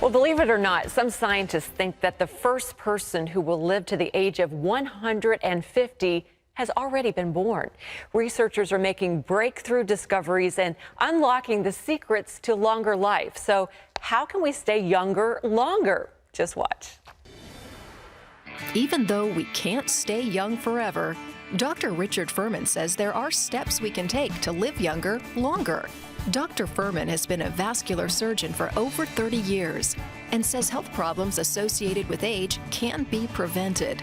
Well, believe it or not, some scientists think that the first person who will live to the age of 150 has already been born. Researchers are making breakthrough discoveries and unlocking the secrets to longer life. So how can we stay younger longer? Just watch. Even though we can't stay young forever, Dr. Richard Furman says there are steps we can take to live younger longer. Dr. Furman has been a vascular surgeon for over 30 years and says health problems associated with age can be prevented.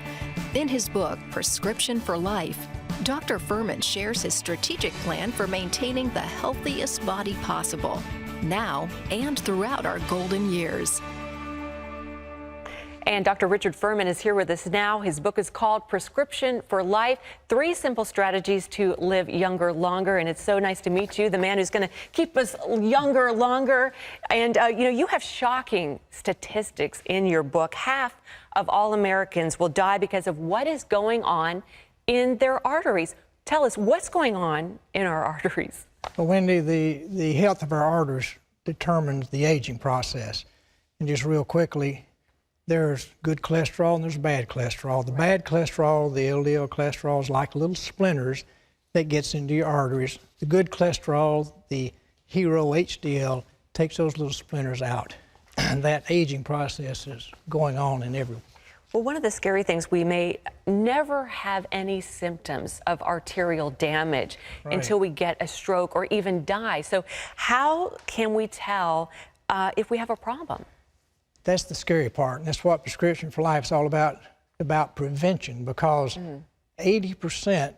In his book, Prescription for Life, Dr. Furman shares his strategic plan for maintaining the healthiest body possible, now and throughout our golden years. And Dr. Richard Furman is here with us now. His book is called Prescription for Life, 3 Simple Strategies to Live Younger Longer. And it's so nice to meet you, the man who's going to keep us younger longer. And, you have shocking statistics in your book. Half of all Americans will die because of what is going on in their arteries. Tell us, what's going on in our arteries? Well, Wendy, the health of our arteries determines the aging process. And just real quickly, there's good cholesterol and there's bad cholesterol. The bad cholesterol, the LDL cholesterol, is like little splinters that gets into your arteries. The good cholesterol, the hero HDL, takes those little splinters out. And that aging process is going on in everyone. Well, one of the scary things, we may never have any symptoms of arterial damage until we get a stroke or even die. So how can we tell if we have a problem? That's the scary part, and that's what Prescription for Life is all about prevention, because 80%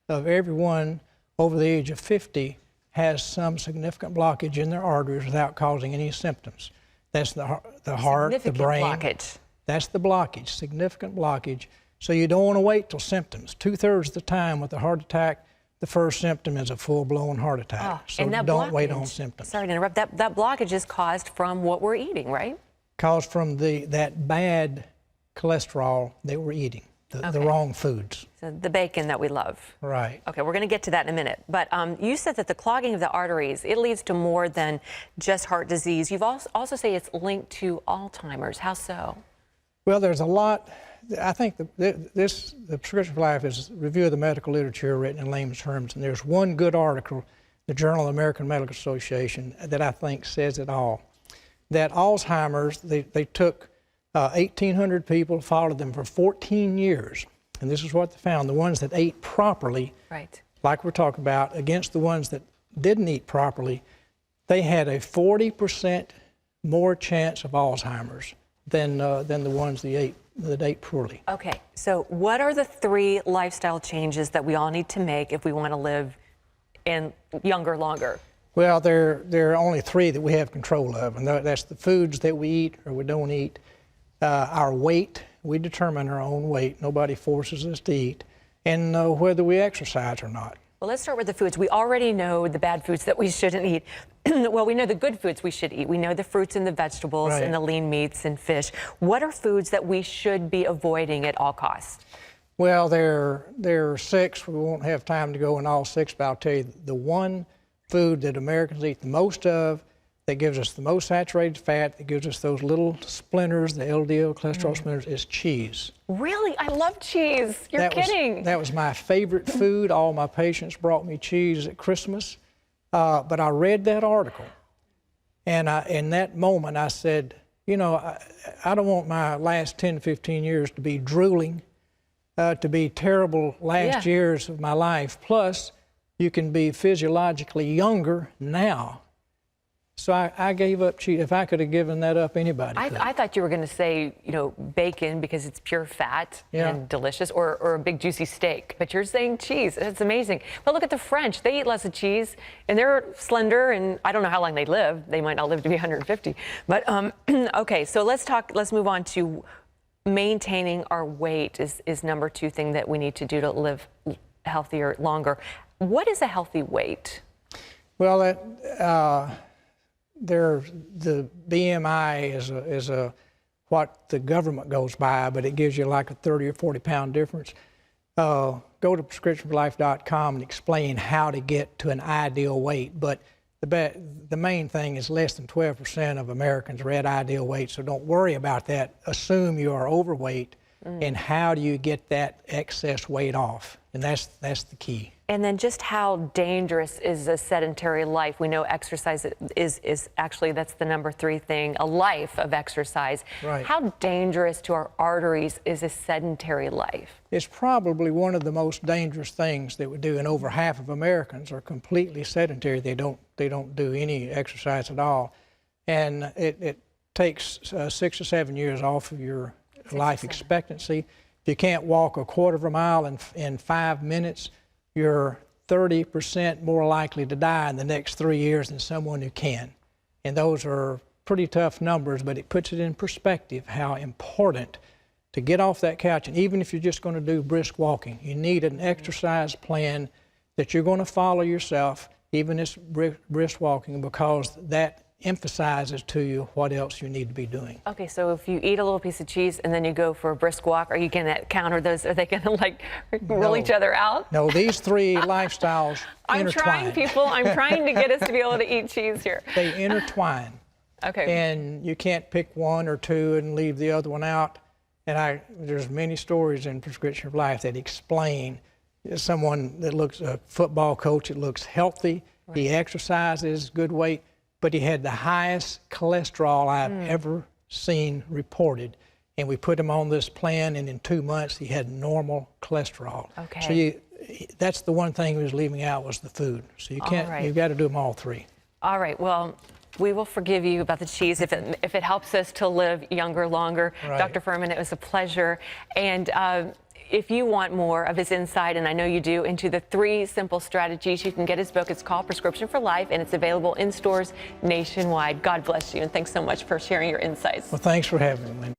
of everyone over the age of 50 has some significant blockage in their arteries without causing any symptoms. That's the heart, the brain. Blockage. That's the blockage, significant blockage. So you don't want to wait till symptoms. 2/3 of the time with a heart attack, the first symptom is a full-blown heart attack. So don't wait on symptoms. Sorry to interrupt. That blockage is caused from what we're eating, right? Caused from that bad cholesterol that we're eating, the wrong foods. So the bacon that we love. Right. Okay, we're going to get to that in a minute. But you said that the clogging of the arteries, it leads to more than just heart disease. You've also say it's linked to Alzheimer's. How so? Well, there's a lot. I think the Prescription for Life is a review of the medical literature written in layman's terms, and there's one good article in the Journal of the American Medical Association that I think says it all. That Alzheimer's, they took 1,800 people, followed them for 14 years. And this is what they found. The ones that ate properly, like we're talking about, against the ones that didn't eat properly, they had a 40% more chance of Alzheimer's than the ones that ate poorly. Okay, so what are the 3 lifestyle changes that we all need to make if we want to live younger longer? Well, there are only 3 that we have control of, and that's the foods that we eat or we don't eat. Our weight, we determine our own weight. Nobody forces us to eat. And whether we exercise or not. Well, let's start with the foods. We already know the bad foods that we shouldn't eat. Well, we know the good foods we should eat. We know the fruits and the vegetables and the lean meats and fish. What are foods that we should be avoiding at all costs? Well, there are 6. We won't have time to go in all 6, but I'll tell you the one food that Americans eat the most of, that gives us the most saturated fat, that gives us those little splinters, the LDL cholesterol splinters, is cheese. Really? I love cheese. You're kidding. That was my favorite food. All my patients brought me cheese at Christmas. But I read that article, and in that moment I said, I don't want my last 10 to 15 years to be drooling, to be terrible last years of my life. Plus, you can be physiologically younger now. So I gave up cheese. If I could have given that up, anybody could. I thought you were going to say, bacon because it's pure fat and delicious, or a big juicy steak. But you're saying cheese. That's amazing. But look at the French. They eat less of cheese, and they're slender, and I don't know how long they live. They might not live to be 150. But, okay, so let's move on to maintaining our weight is number 2 thing that we need to do to live healthier longer. What is a healthy weight? Well, the BMI is what the government goes by, but it gives you like a 30 or 40 pound difference. Go to prescriptionforlife.com and explain how to get to an ideal weight. But the main thing is less than 12% of Americans are at ideal weight, so don't worry about that. Assume you are overweight, and how do you get that excess weight off? And that's the key. And then just how dangerous is a sedentary life? We know exercise is actually, that's the number 3 thing, a life of exercise. Right. How dangerous to our arteries is a sedentary life? It's probably one of the most dangerous things that we do, and over half of Americans are completely sedentary. They don't do any exercise at all. And it takes 6 or 7 years off of your life expectancy. If you can't walk a quarter of a mile in 5 minutes, you're 30% more likely to die in the next 3 years than someone who can. And those are pretty tough numbers, but it puts it in perspective how important to get off that couch. And even if you're just going to do brisk walking, you need an exercise plan that you're going to follow yourself, even this brisk walking, because that emphasizes to you what else you need to be doing. Okay, so if you eat a little piece of cheese and then you go for a brisk walk, are you going to counter those? Are they going to like roll each other out? No, these 3 lifestyles I'm intertwine. trying, people. I'm trying to get us to be able to eat cheese here. They intertwine. Okay. And you can't pick 1 or 2 and leave the other one out. And there's many stories in Prescription of Life that explain someone that looks, a football coach that looks healthy, right. He exercises, good weight, but he had the highest cholesterol I've ever seen reported. And we put him on this plan, and in 2 months he had normal cholesterol. Okay. So that's the one thing he was leaving out, was the food. So you can't, right. You've got to do them all 3. All right, well, we will forgive you about the cheese if it helps us to live younger, longer. Right. Dr. Furman, it was a pleasure. And if you want more of his insight, and I know you do, into the 3 simple strategies, you can get his book. It's called Prescription for Life, and it's available in stores nationwide. God bless you, and thanks so much for sharing your insights. Well, thanks for having me.